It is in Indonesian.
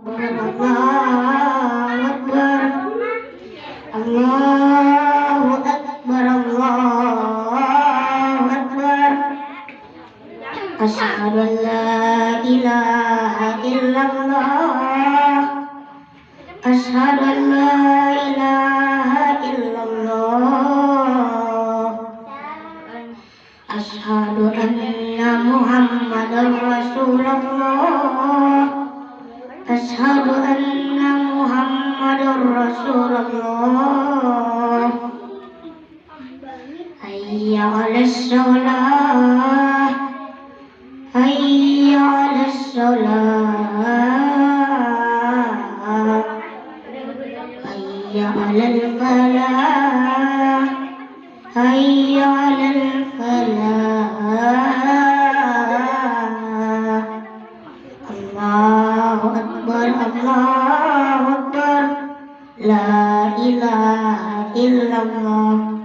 Allahu Akbar, Allahu Akbar, Allahu Akbar. Asyhadu an la ilaha illallah, asyhadu an la ilaha illallah, asyhadu anna Muhammadar Rasulullah, asyhadu anna Muhammadar Rasulullah. Hayya 'alas shalah, hayya 'alas shalah, hayya 'alal falah, hayya 'alal falah. Allahu Akbar, Allahu Akbar, la ilaha illallah.